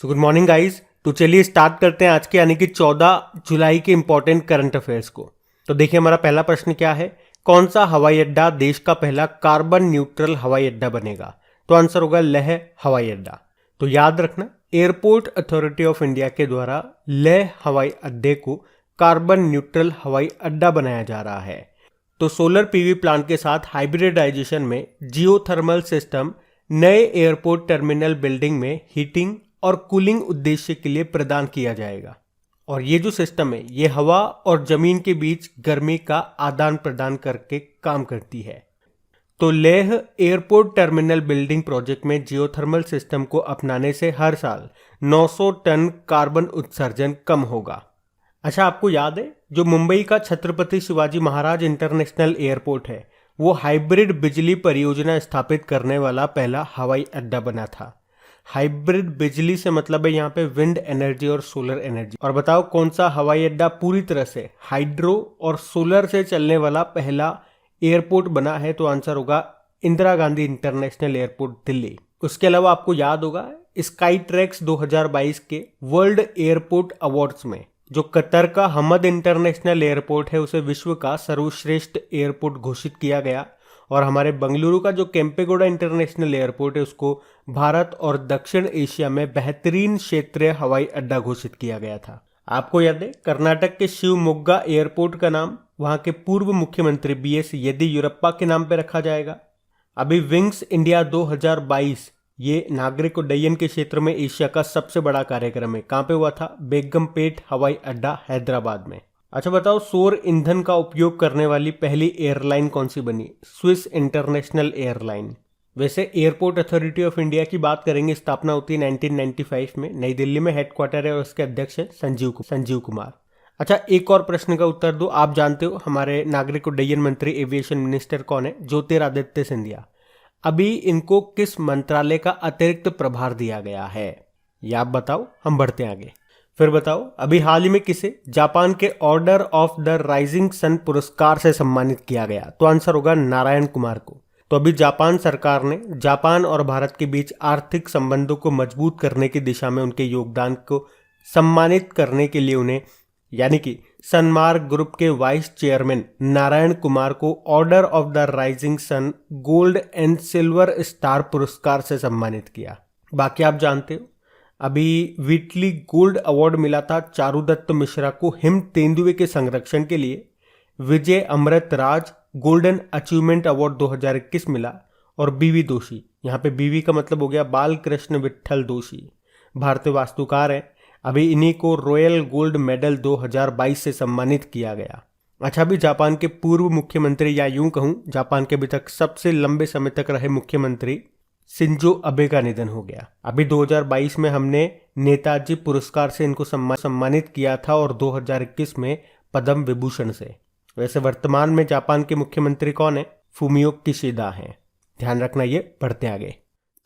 So good morning guys. तो चलिए start करते हैं आज के यानी कि 14 जुलाई के इंपॉर्टेंट करंट अफेयर्स को। तो देखिए हमारा पहला प्रश्न क्या है, कौन सा हवाई अड्डा देश का पहला कार्बन न्यूट्रल हवाई अड्डा बनेगा? तो आंसर होगा लेह हवाई अड्डा। तो याद रखना, एयरपोर्ट अथॉरिटी ऑफ इंडिया के द्वारा लेह हवाई अड्डे को कार्बन न्यूट्रल हवाई अड्डा बनाया जा रहा है। तो सोलर पीवी प्लांट के साथ हाइब्रिडाइजेशन में जियोथर्मल सिस्टम नए एयरपोर्ट टर्मिनल बिल्डिंग में हीटिंग और कूलिंग उद्देश्य के लिए प्रदान किया जाएगा। और ये जो सिस्टम है ये हवा और जमीन के बीच गर्मी का आदान प्रदान करके काम करती है। तो Leh airport terminal building project में जियोथर्मल सिस्टम को अपनाने से हर साल 900 टन कार्बन उत्सर्जन कम होगा। अच्छा, आपको याद है जो मुंबई का छत्रपति शिवाजी महाराज इंटरनेशनल एयरपोर्ट है वो हाइब्रिड बिजली परियोजना स्थापित करने वाला पहला हवाई अड्डा बना था। हाइब्रिड बिजली से मतलब है यहाँ पे विंड एनर्जी और सोलर एनर्जी। और बताओ कौन सा हवाई अड्डा पूरी तरह से हाइड्रो और सोलर से चलने वाला पहला एयरपोर्ट बना है? तो आंसर होगा इंदिरा गांधी इंटरनेशनल एयरपोर्ट दिल्ली। उसके अलावा आपको याद होगा स्काई ट्रैक्स 2022 के वर्ल्ड एयरपोर्ट अवार्ड्स में जो कतर का हमद इंटरनेशनल एयरपोर्ट है उसे विश्व का सर्वश्रेष्ठ एयरपोर्ट घोषित किया गया। और हमारे बेंगलुरु का जो केम्पेगौड़ा इंटरनेशनल एयरपोर्ट है उसको भारत और दक्षिण एशिया में बेहतरीन क्षेत्रीय हवाई अड्डा घोषित किया गया था। आपको याद है कर्नाटक के शिवमोग्गा एयरपोर्ट का नाम वहां के पूर्व मुख्यमंत्री BS येदियुरप्पा के नाम पर रखा जाएगा। अभी विंग्स इंडिया 2022 ये नागरिक उड्डयन के क्षेत्र में एशिया का सबसे बड़ा कार्यक्रम है। कहाँ पे हुआ था? बेगमपेट हवाई अड्डा हैदराबाद में। अच्छा बताओ, सौर ईंधन का उपयोग करने वाली पहली एयरलाइन कौन सी बनी? Swiss international airline. वैसे एयरपोर्ट अथॉरिटी ऑफ इंडिया की बात करेंगे, स्थापना होती है 1995 में, नई दिल्ली में हेडक्वार्टर है और उसके अध्यक्ष है संजीव कुमार। अच्छा, एक और प्रश्न का उत्तर दो। आप जानते हो हमारे नागरिक उड्डयन मंत्री एविएशन मिनिस्टर कौन है? ज्योतिरादित्य सिंधिया। अभी इनको किस मंत्रालय का अतिरिक्त प्रभार दिया गया है? ये आप बताओ, हम बढ़ते हैं आगे। फिर बताओ, अभी हाल ही में किसे जापान के order of the rising sun पुरस्कार से सम्मानित किया गया? तो आंसर होगा नारायण कुमार को। तो अभी जापान सरकार ने जापान और भारत के बीच आर्थिक संबंधों को मजबूत करने की दिशा में उनके योगदान को सम्मानित करने के लिए उन्हें यानी कि सनमार्क ग्रुप के वाइस चेयरमैन नारायण कुमार को order of the rising sun gold and silver star पुरस्कार से सम्मानित किया। बाकी आप जानते हो अभी व्हीटली गोल्ड अवार्ड मिला था चारुदत्त मिश्रा को हिम तेंदुए के संरक्षण के लिए। विजय Amrit Raj golden achievement award 2021 मिला। और बीवी दोषी, यहाँ पे बीवी का मतलब हो गया बाल कृष्ण विट्ठल दोषी, भारतीय वास्तुकार है। अभी इन्हीं को रॉयल गोल्ड मेडल 2022 से सम्मानित किया गया। अच्छा, अभी जापान के पूर्व मुख्यमंत्री या यूं कहूं जापान के अभी तक सबसे लंबे समय तक रहे मुख्यमंत्री शिंजो अबे का निधन हो गया। अभी 2022 में हमने नेताजी पुरस्कार से इनको सम्मानित किया था और 2021 में पद्म विभूषण से। वैसे वर्तमान में जापान के मुख्यमंत्री कौन है? फूमियो किशिदा हैं। ध्यान रखना ये। बढ़ते आगे।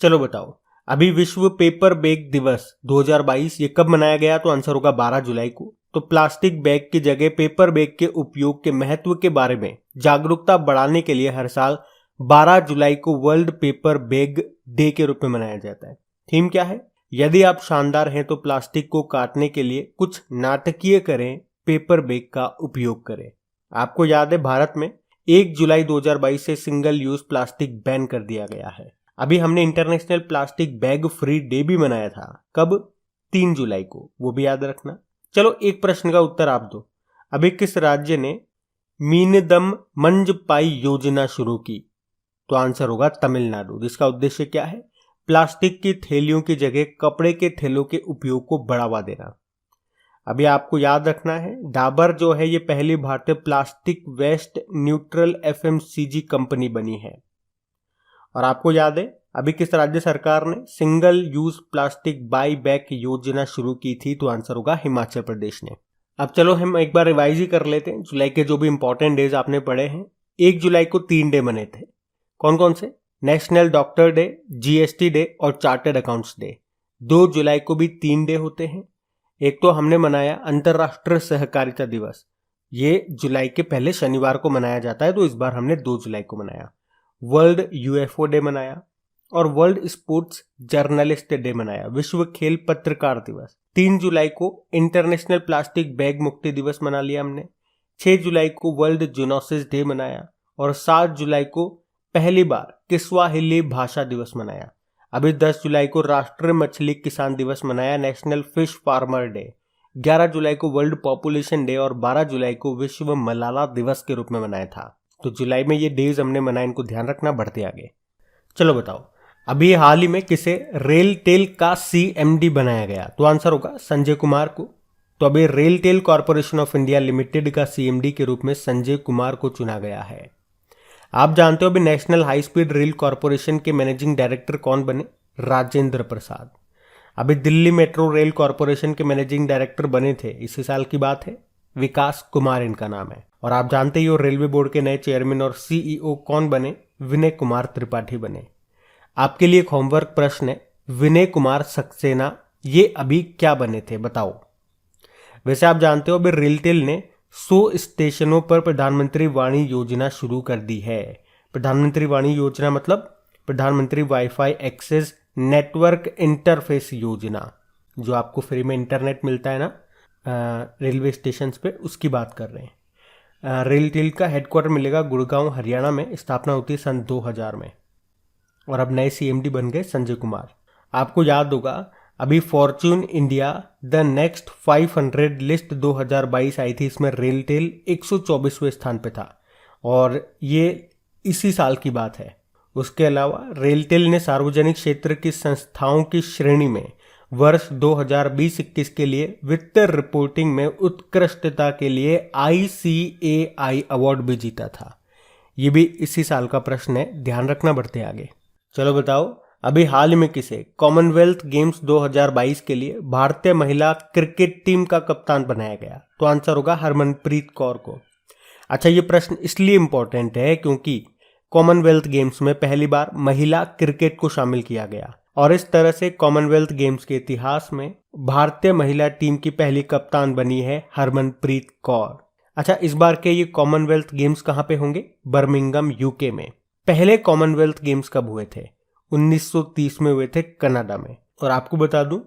चलो बताओ, अभी विश्व पेपर बैग दिवस 2022 ये कब मनाया गया? तो आंसर होगा 12 जुलाई को। तो प्लास्टिक बैग की जगह पेपर बैग के उपयोग के महत्व के बारे में जागरूकता बढ़ाने के लिए हर साल 12 जुलाई को वर्ल्ड पेपर बैग डे के रूप में मनाया जाता है। थीम क्या है? यदि आप शानदार हैं तो प्लास्टिक को काटने के लिए कुछ नाटकीय करें, पेपर बैग का उपयोग करें। आपको याद है भारत में 1 जुलाई 2022 से सिंगल यूज प्लास्टिक बैन कर दिया गया है। अभी हमने international plastic bag free day भी मनाया था। कब? 3 जुलाई को, वो भी याद रखना। चलो एक प्रश्न का उत्तर आप दो। अभी किस राज्य ने मीनदम मंजपाई योजना शुरू की? तो आंसर होगा तमिलनाडु, जिसका उद्देश्य क्या है? प्लास्टिक की थैलियों की जगह कपड़े के थैलों के उपयोग को बढ़ावा देना। अभी आपको याद रखना है डाबर जो है ये पहली भारतीय plastic waste neutral FMCG company बनी है। और आपको याद है अभी किस राज्य सरकार ने single use plastic by back योजना शुरू की थी? तो आंसर होगा हिमाचल प्रदेश ने। अब चलो हम एक बार रिवाइज ही कर लेते हैं जुलाई के जो भी इंपॉर्टेंट डेज आपने पढ़े हैं। 1 जुलाई को 3 डे बने थे। कौन कौन से? National doctor day, GST day और चार्टर्ड अकाउंट्स डे। 2 जुलाई को भी 3 डे होते हैं। एक तो हमने मनाया अंतर्राष्ट्रीय सहकारिता दिवस, ये जुलाई के पहले शनिवार को मनाया जाता है, तो इस बार हमने 2 जुलाई को मनाया। वर्ल्ड UFO डे मनाया। और वर्ल्ड स्पोर्ट्स जर्नलिस्ट डे मनाया, विश्व खेल पत्रकार दिवस। 3 जुलाई को इंटरनेशनल प्लास्टिक बैग मुक्ति दिवस मना लिया हमने। 6 जुलाई को वर्ल्ड जूनोसिस डे मनाया और 7 जुलाई को पहली बार किस्वाहिली भाषा दिवस मनाया। अभी 10 जुलाई को राष्ट्रीय मछली किसान दिवस मनाया, नेशनल फिश फार्मर डे। 11 जुलाई को वर्ल्ड पॉपुलेशन डे और 12 जुलाई को विश्व मलाला दिवस के रूप में मनाया था। तो जुलाई में ये डेज हमने मनाए, इनको ध्यान रखना। बढ़ते आगे, चलो बताओ अभी हाल ही में किसे रेलटेल का CMD बनाया गया? तो आंसर होगा संजय कुमार को। तो अभी RailTel corporation of India limited का CMD के रूप में संजय कुमार को चुना गया है। आप जानते हो अभी national high speed rail corporation के मैनेजिंग डायरेक्टर कौन बने? राजेंद्र प्रसाद। अभी दिल्ली मेट्रो रेल कॉर्पोरेशन के मैनेजिंग डायरेक्टर बने थे, इसी साल की बात है, विकास कुमार इनका नाम है। और आप जानते ही हो रेलवे बोर्ड के नए चेयरमैन और CEO कौन बने? विनय कुमार त्रिपाठी बने। आपके लिए एक होमवर्क प्रश्न है, विनय कुमार सक्सेना ये अभी क्या बने थे बताओ। वैसे आप जानते हो अभी रेलटेल ने 100 स्टेशनों पर प्रधानमंत्री वाणी योजना शुरू कर दी है। प्रधानमंत्री वाणी योजना मतलब प्रधानमंत्री वाईफाई एक्सेस नेटवर्क इंटरफेस योजना, जो आपको फ्री में इंटरनेट मिलता है ना रेलवे स्टेशन पे, उसकी बात कर रहे हैं। रेलटेल का हेडक्वार्टर मिलेगा गुड़गांव हरियाणा में, स्थापना होती है सन 2000 में। और अब नए CMD बन गए संजय कुमार। आपको याद होगा अभी Fortune India the next 500 list 2022 आई थी, इसमें रेलटेल 124वें स्थान पे था और ये इसी साल की बात है। उसके अलावा रेलटेल ने सार्वजनिक क्षेत्र की संस्थाओं की श्रेणी में वर्ष 2020-21 के लिए वित्तीय रिपोर्टिंग में उत्कृष्टता के लिए ICAI अवार्ड भी जीता था। ये भी इसी साल का प्रश्न है, ध्यान रखना। बढ़ते आगे, चलो बताओ अभी हाल ही में किसे कॉमनवेल्थ गेम्स 2022 के लिए भारतीय महिला क्रिकेट टीम का कप्तान बनाया गया? तो आंसर होगा हरमनप्रीत कौर को। अच्छा, ये प्रश्न इसलिए इंपॉर्टेंट है क्योंकि कॉमनवेल्थ गेम्स में पहली बार महिला क्रिकेट को शामिल किया गया और इस तरह से कॉमनवेल्थ गेम्स के इतिहास में भारतीय महिला टीम की पहली कप्तान बनी है हरमनप्रीत कौर। अच्छा, इस बार के ये कॉमनवेल्थ गेम्स कहाँ पे होंगे? बर्मिंघम UK में। पहले कॉमनवेल्थ गेम्स कब हुए थे? 1930 में हुए थे कनाडा में। और आपको बता दूं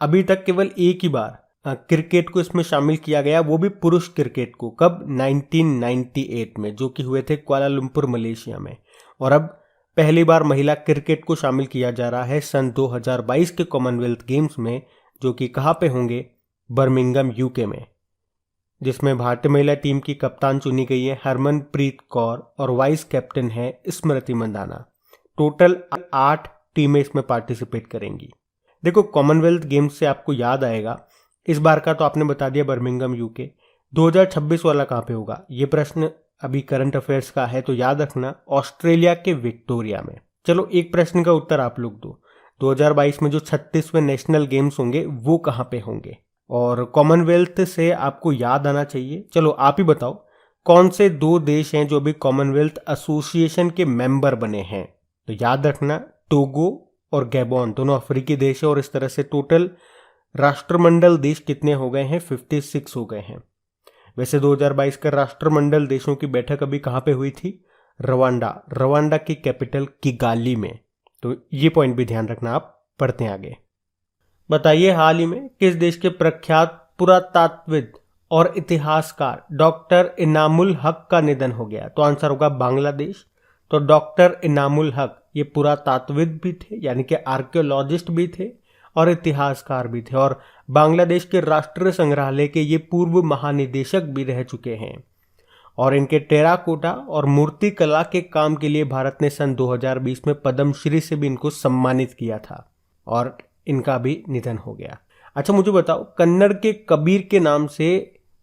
अभी तक केवल एक ही बार क्रिकेट को इसमें शामिल किया गया, वो भी पुरुष क्रिकेट को। कब? 1998 में, जो कि हुए थे कुआलालंपुर मलेशिया में। और अब पहली बार महिला क्रिकेट को शामिल किया जा रहा है सन 2022 के कॉमनवेल्थ गेम्स में, जो कि कहाँ पे होंगे? बर्मिंघम UK में, जिसमें भारतीय महिला टीम की कप्तान चुनी गई है हरमनप्रीत कौर और वाइस कैप्टन है स्मृति मंदाना। टोटल 8 टीमें इसमें पार्टिसिपेट करेंगी। देखो, कॉमनवेल्थ गेम्स से आपको याद आएगा, इस बार का तो आपने बता दिया बर्मिंघम UK, 2026 वाला कहाँ पे होगा? ये प्रश्न अभी करंट अफेयर्स का है, तो याद रखना ऑस्ट्रेलिया के विक्टोरिया में। चलो एक प्रश्न का उत्तर आप लोग दो, 2022 में जो 36वें नेशनल गेम्स होंगे वो कहाँ पे होंगे? और कॉमनवेल्थ से आपको याद आना चाहिए। चलो आप ही बताओ, कौन से 2 देश हैं जो अभी कॉमनवेल्थ एसोसिएशन के मेंबर बने हैं? तो याद रखना टोगो और गैबोन, दोनों अफ्रीकी देश है। और इस तरह से टोटल राष्ट्रमंडल देश कितने हो गए हैं? 56 हो गए हैं। वैसे 2022 का राष्ट्रमंडल देशों की बैठक अभी कहाँ पे हुई थी? रवांडा की कैपिटल किगाली में। तो ये पॉइंट भी ध्यान रखना आप। पढ़ते हैं आगे। बताइए हाल ही में किस देश के प्रख्यात पुरातात्विद और इतिहासकार डॉक्टर इनामुल हक का निधन हो गया? तो आंसर होगा बांग्लादेश। तो डॉक्टर इनामुल हक ये पुरातात्विद भी थे, यानी कि आर्कियोलॉजिस्ट भी थे और इतिहासकार भी थे, और बांग्लादेश के राष्ट्रीय संग्रहालय के ये पूर्व महानिदेशक भी रह चुके हैं। और इनके टेराकोटा और मूर्ति कला के काम के लिए भारत ने सन 2020 में पद्मश्री से भी इनको सम्मानित किया था और इनका भी निधन हो गया। अच्छा मुझे बताओ, कन्नड़ के कबीर के नाम से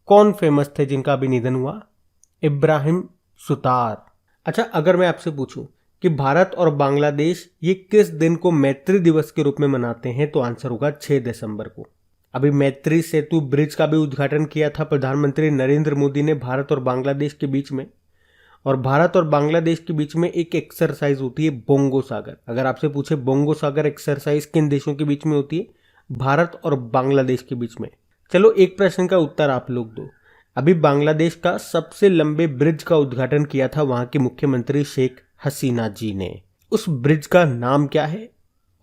कौन फेमस थे जिनका भी निधन हुआ? इब्राहिम सुतार। अच्छा, अगर मैं आपसे पूछूं कि भारत और बांग्लादेश ये किस दिन को मैत्री दिवस के रूप में मनाते हैं, तो आंसर होगा 6 दिसंबर को। अभी मैत्री सेतु ब्रिज का भी उद्घाटन किया था प्रधानमंत्री नरेंद्र मोदी ने भारत और बांग्लादेश के बीच में। और भारत और बांग्लादेश के बीच में एक एक्सरसाइज होती है बोंगो सागर। अगर आपसे पूछे बोंगो सागर एक्सरसाइज किन देशों के बीच में होती है? भारत और बांग्लादेश के बीच में। चलो एक प्रश्न का उत्तर आप लोग दो। अभी बांग्लादेश का सबसे लंबे ब्रिज का उद्घाटन किया था वहां के मुख्यमंत्री शेख हसीना जी ने। उस ब्रिज का नाम क्या है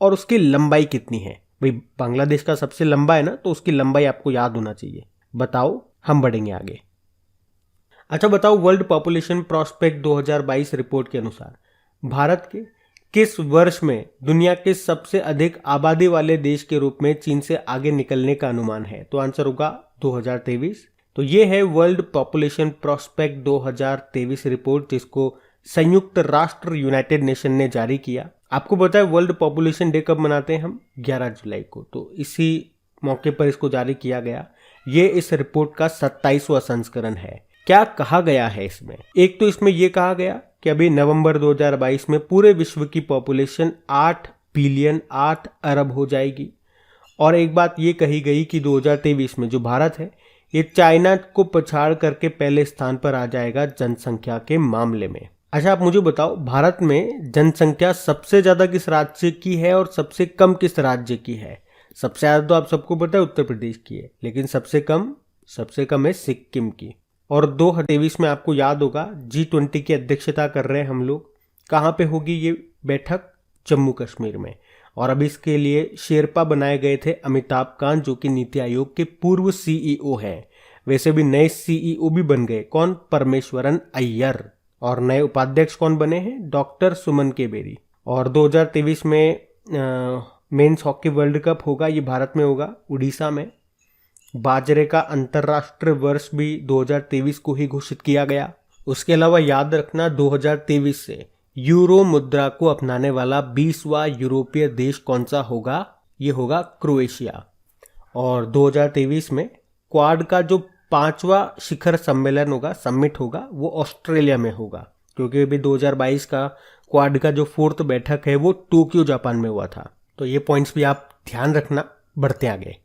और उसकी लंबाई कितनी है। भाई बांग्लादेश का सबसे लंबा है ना, तो उसकी लंबाई आपको याद होना चाहिए। बताओ, हम बढ़ेंगे आगे। अच्छा बताओ, वर्ल्ड पॉपुलेशन प्रोस्पेक्ट 2022 रिपोर्ट के अनुसार भारत के किस वर्ष में दुनिया के सबसे अधिक आबादी वाले देश के रूप में चीन से आगे निकलने का अनुमान है। तो आंसर होगा 2023। तो ये है वर्ल्ड पॉपुलेशन प्रोस्पेक्ट 2023 रिपोर्ट, जिसको संयुक्त राष्ट्र यूनाइटेड नेशन ने जारी किया। आपको पता है वर्ल्ड पॉपुलेशन डे कब मनाते हैं हम? 11 जुलाई को। तो इसी मौके पर इसको जारी किया गया। ये इस रिपोर्ट का 27वां संस्करण है। क्या कहा गया है इसमें? एक तो इसमें यह कहा गया कि अभी नवंबर 2022 में पूरे विश्व की पॉपुलेशन 8 बिलियन 8 अरब हो जाएगी। और एक बात ये कही गई कि 2023 में जो भारत है ये चाइना को पछाड़ करके पहले स्थान पर आ जाएगा जनसंख्या के मामले में। अच्छा आप मुझे बताओ, भारत में जनसंख्या सबसे ज्यादा किस राज्य की है और सबसे कम किस राज्य की है? सबसे ज्यादा तो आप सबको पता है उत्तर प्रदेश की है, लेकिन सबसे कम है सिक्किम की। और 2023 में आपको याद होगा G20 की अध्यक्षता कर रहे हैं हम लोग। कहाँ पे होगी ये बैठक? जम्मू कश्मीर में। और अब इसके लिए शेरपा बनाए गए थे अमिताभ कांत, जो कि नीति आयोग के पूर्व CEO हैं। वैसे भी नए CEO भी बन गए। कौन? परमेश्वरन अय्यर। और नए उपाध्यक्ष कौन बने हैं? डॉक्टर सुमन के बेरी। और 2023 में मेंस हॉकी वर्ल्ड कप होगा, ये भारत में होगा, उड़ीसा में। बाजरे का अंतर्राष्ट्रीय वर्ष भी 2023 को ही घोषित किया गया। उसके अलावा याद रखना 2023 से यूरो मुद्रा को अपनाने वाला 20वां यूरोपीय देश कौन सा होगा? ये होगा क्रोएशिया। और 2023 में क्वाड का जो 5वां शिखर सम्मेलन होगा, समिट होगा, वो ऑस्ट्रेलिया में होगा। क्योंकि अभी 2022 का क्वाड का जो 4th बैठक है वो टोक्यो जापान में हुआ था। तो ये पॉइंट्स भी आप ध्यान रखना। बढ़ते आगे।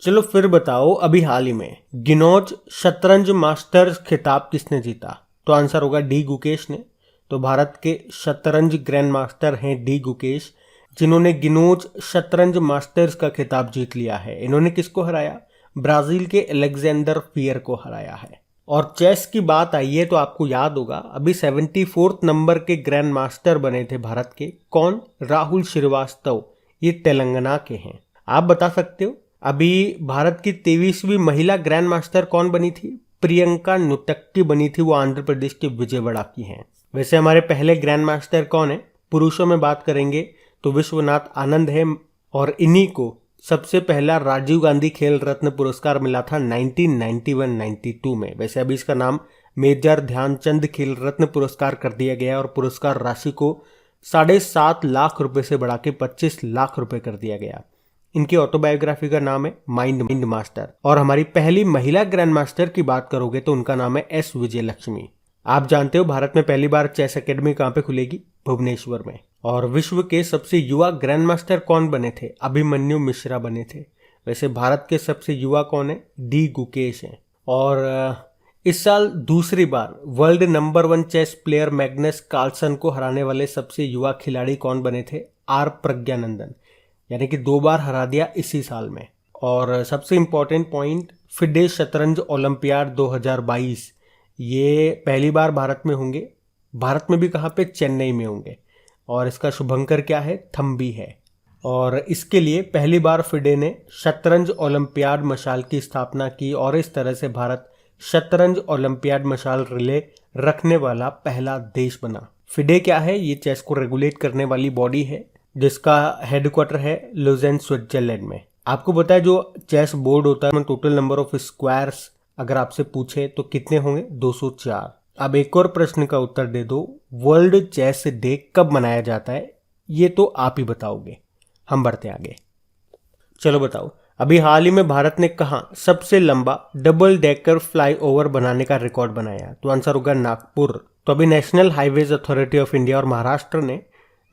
चलो फिर बताओ, अभी हाल ही में गिनौज शतरंज मास्टर्स खिताब किसने जीता? तो आंसर होगा डी गुकेश ने। तो भारत के शतरंज ग्रैंड मास्टर हैं डी गुकेश, जिन्होंने गिनौज शतरंज मास्टर्स का खिताब जीत लिया है। इन्होंने किसको हराया? ब्राजील के अलेक्जेंडर फियर को हराया है। और चेस की बात आई है तो आपको याद होगा अभी 74th नंबर के ग्रैंड मास्टर बने थे भारत के। कौन? राहुल श्रीवास्तव। ये तेलंगाना के हैं। आप बता सकते हो अभी भारत की 23वीं महिला ग्रैंड मास्टर कौन बनी थी? प्रियंका नुटक्की बनी थी। वो आंध्र प्रदेश के विजयवाड़ा की हैं। वैसे हमारे पहले ग्रैंड मास्टर कौन है? पुरुषों में बात करेंगे तो विश्वनाथ आनंद है। और इन्हीं को सबसे पहला राजीव गांधी खेल रत्न पुरस्कार मिला था 1991-92 में। वैसे अभी इसका नाम मेजर ध्यानचंद खेल रत्न पुरस्कार कर दिया गया और पुरस्कार राशि को 7.5 लाख रुपए से बढ़ा के 25 लाख रुपए कर दिया गया। इनकी ऑटोबायोग्राफी का नाम है माइंड मास्टर। और हमारी पहली महिला ग्रैंड मास्टर की बात करोगे तो उनका नाम है एस विजयलक्ष्मी। आप जानते हो भारत में पहली बार चेस एकेडमी कहाँ पे खुलेगी? भुवनेश्वर में। और विश्व के सबसे युवा ग्रैंड मास्टर कौन बने थे? अभिमन्यु मिश्रा बने थे। वैसे भारत के सबसे युवा कौन है? डी गुकेश हैं। और इस साल दूसरी बार world number 1 chess player Magnus Carlsen को हराने वाले सबसे युवा खिलाड़ी कौन बने थे? आर प्रज्ञानंदन। यानी कि 2 बार हरा दिया इसी साल में। और सबसे इंपॉर्टेंट पॉइंट, फिडे शतरंज ओलंपियाड 2022 ये पहली बार भारत में होंगे। भारत में भी कहाँ पे? चेन्नई में होंगे। और इसका शुभंकर क्या है? थम्बी है। और इसके लिए पहली बार फिडे ने शतरंज ओलंपियाड मशाल की स्थापना की और इस तरह से भारत शतरंज ओलंपियाड मशाल रिले रखने वाला पहला देश बना। फिडे क्या है? ये चेस को रेगुलेट करने वाली बॉडी है जिसका हेडक्वार्टर है लुजेन स्विट्जरलैंड में। आपको पता है जो चेस बोर्ड होता है, टोटल नंबर ऑफ स्क्वायर्स अगर आपसे पूछे तो कितने होंगे? 204। अब एक और प्रश्न का उत्तर दे दो, वर्ल्ड चेस डे कब मनाया जाता है? ये तो आप ही बताओगे। हम बढ़ते आगे। चलो बताओ, अभी हाल ही में भारत ने कहां सबसे लंबा डबल डेकर फ्लाईओवर बनाने का रिकॉर्ड बनाया? तो आंसर होगा नागपुर। तो अभी national highways authority of India और महाराष्ट्र ने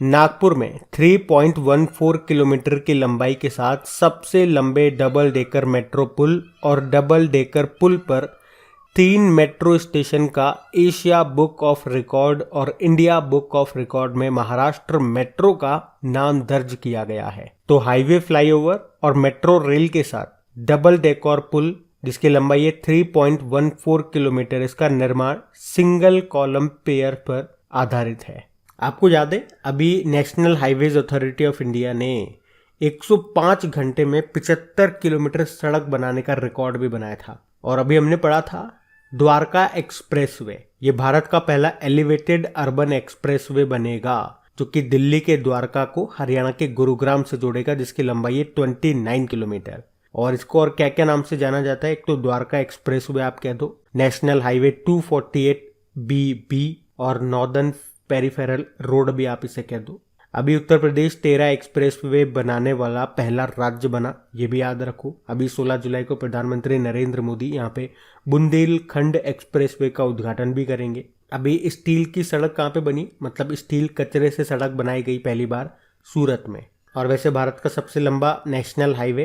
नागपुर में 3.14 किलोमीटर की लंबाई के साथ सबसे लंबे डबल डेकर मेट्रो पुल और डबल डेकर पुल पर 3 मेट्रो स्टेशन का एशिया बुक ऑफ रिकॉर्ड और इंडिया बुक ऑफ रिकॉर्ड में महाराष्ट्र मेट्रो का नाम दर्ज किया गया है। तो हाईवे फ्लाईओवर और मेट्रो रेल के साथ डबल डेकर पुल जिसकी लंबाई है 3.14 किलोमीटर, इसका निर्माण सिंगल कॉलम पेयर पर आधारित है। आपको याद है अभी national highways authority of India ने 105 घंटे में 75 किलोमीटर सड़क बनाने का रिकॉर्ड भी बनाया था। और अभी हमने पढ़ा था द्वारका एक्सप्रेसवे, ये भारत का पहला एलिवेटेड अर्बन एक्सप्रेसवे बनेगा जो कि दिल्ली के द्वारका को हरियाणा के गुरुग्राम से जोड़ेगा, जिसकी लंबाई है 29 किलोमीटर। और इसको और क्या क्या नाम से जाना जाता है, एक तो द्वारका एक्सप्रेसवे आप कह दो, नेशनल हाईवे 248BB और नॉर्दर्न पेरिफेरल रोड भी आप इसे कह दो। अभी उत्तर प्रदेश 13 एक्सप्रेसवे बनाने वाला पहला राज्य बना, ये भी याद रखो। अभी 16 जुलाई को प्रधानमंत्री नरेंद्र मोदी यहाँ पे बुंदेलखंड एक्सप्रेसवे का उद्घाटन भी करेंगे। अभी स्टील की सड़क कहाँ पे बनी, मतलब स्टील कचरे से सड़क बनाई गई पहली बार सूरत में। और वैसे भारत का सबसे लंबा नेशनल हाईवे,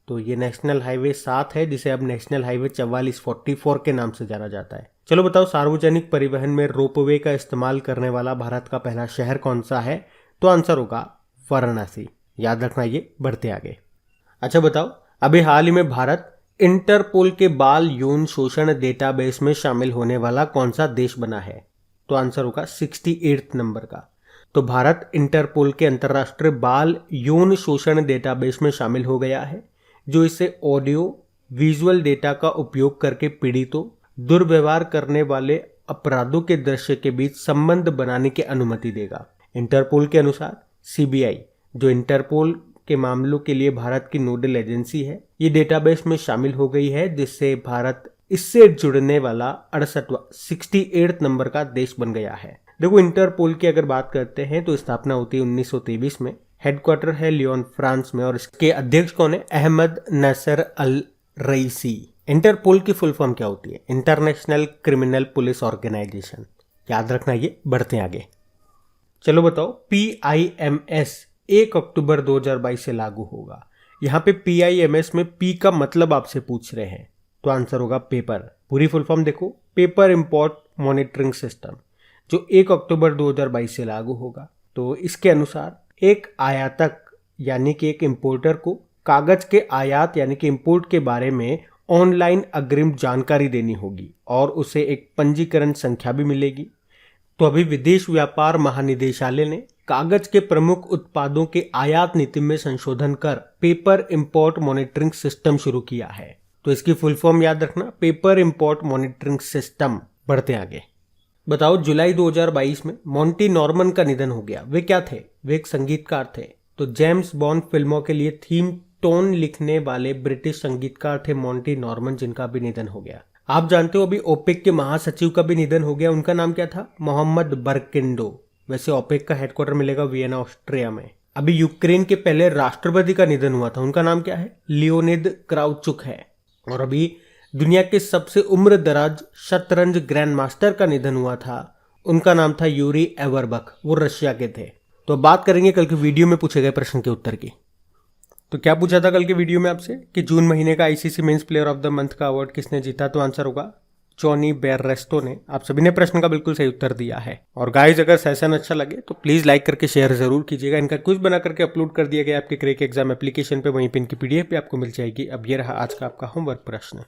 तो ये नेशनल हाईवे 7 है जिसे अब नेशनल हाईवे 4444 के नाम से जाना जाता है। चलो बताओ, सार्वजनिक परिवहन में रोपवे का इस्तेमाल करने वाला भारत का पहला शहर कौन सा है, तो आंसर होगा वाराणसी। याद रखना ये, बढ़ते आगे। अच्छा बताओ, अभी हाल ही में भारत इंटरपोल के बाल यौन शोषण डेटाबेस में शामिल होने वाला कौन सा देश बना है, तो आंसर होगा 68 नंबर का। तो भारत इंटरपोल के अंतर्राष्ट्रीय बाल यौन शोषण डेटाबेस में शामिल हो गया है, जो इसे ऑडियो विजुअल डेटा का उपयोग करके पीड़ितों, दुर्व्यवहार करने वाले अपराधों के दृश्य के बीच संबंध बनाने की अनुमति देगा। इंटरपोल के अनुसार CBI, जो इंटरपोल के मामलों के लिए भारत की नोडल एजेंसी है, ये डेटाबेस में शामिल हो गई है, जिससे भारत इससे जुड़ने वाला 68 नंबर का देश बन गया है। देखो, इंटरपोल की अगर बात करते हैं तो स्थापना होती है 1923 में, हेडक्वार्टर है लियोन फ्रांस में, और इसके अध्यक्ष कौन है, अहमद नसर अल रईसी। इंटरपोल की फुल फॉर्म क्या होती है, इंटरनेशनल क्रिमिनल पुलिस ऑर्गेनाइजेशन। याद रखना ये, बढ़ते हैं आगे। चलो बताओ, PIMS 1 अक्टूबर 2022 से लागू होगा। यहाँ पे PIMS में P का मतलब आपसे पूछ रहे हैं, तो आंसर होगा पेपर। पूरी फुल फॉर्म देखो, पेपर इंपोर्ट मॉनिटरिंग सिस्टम, जो 1 अक्टूबर 2022 से लागू होगा। तो इसके अनुसार एक आयातक यानी कि एक इंपोर्टर को कागज के आयात यानी कि इंपोर्ट के बारे में ऑनलाइन अग्रिम जानकारी देनी होगी और उसे एक पंजीकरण संख्या भी मिलेगी। तो अभी विदेश व्यापार महानिदेशालय ने कागज के प्रमुख उत्पादों के आयात नीति में संशोधन कर पेपर इंपोर्ट मॉनिटरिंग सिस्टम शुरू किया है। तो इसकी फुल फॉर्म याद रखना, पेपर इंपोर्ट मॉनिटरिंग सिस्टम। बढ़ते आगे। बताओ, जुलाई 2022 में मॉन्टी नॉर्मन का निधन हो गया। वे क्या थे, वे एक संगीतकार थे। तो जेम्स बॉन्ड फिल्मों के लिए थीम टोन लिखने वाले ब्रिटिश संगीतकार थे मॉन्टी नॉर्मन, जिनका भी निधन हो गया। आप जानते हो अभी ओपेक के महासचिव का भी निधन हो गया, उनका नाम क्या था, मोहम्मद बरकिंडो। वैसे ओपेक का हेडक्वार्टर मिलेगा वियना, ऑस्ट्रिया में। अभी यूक्रेन के पहले राष्ट्रपति का निधन हुआ था, उनका नाम क्या है, लियोनिद क्राउचुक है। और अभी दुनिया के सबसे उम्र दराज शतरंज ग्रैंड मास्टर का निधन हुआ था, उनका नाम था यूरी एवरबक, वो रशिया के थे। तो बात करेंगे कल के वीडियो में पूछे गए प्रश्न के उत्तर की। तो क्या पूछा था कल के वीडियो में आपसे कि जून महीने का ICC men's player of the month का अवार्ड किसने जीता, तो आंसर होगा जॉनी बेररेस्टो ने। आप सभी ने प्रश्न का बिल्कुल सही उत्तर दिया है। और गाइस, अगर सेशन अच्छा लगे तो प्लीज लाइक करके शेयर जरूर कीजिएगा। इनका क्विज बना करके अपलोड कर दिया गया आपके क्रैक एग्जाम एप्लीकेशन पे, वहीं पे इनकी PDF भी आपको मिल जाएगी। अब ये रहा आज का आपका होमवर्क प्रश्न।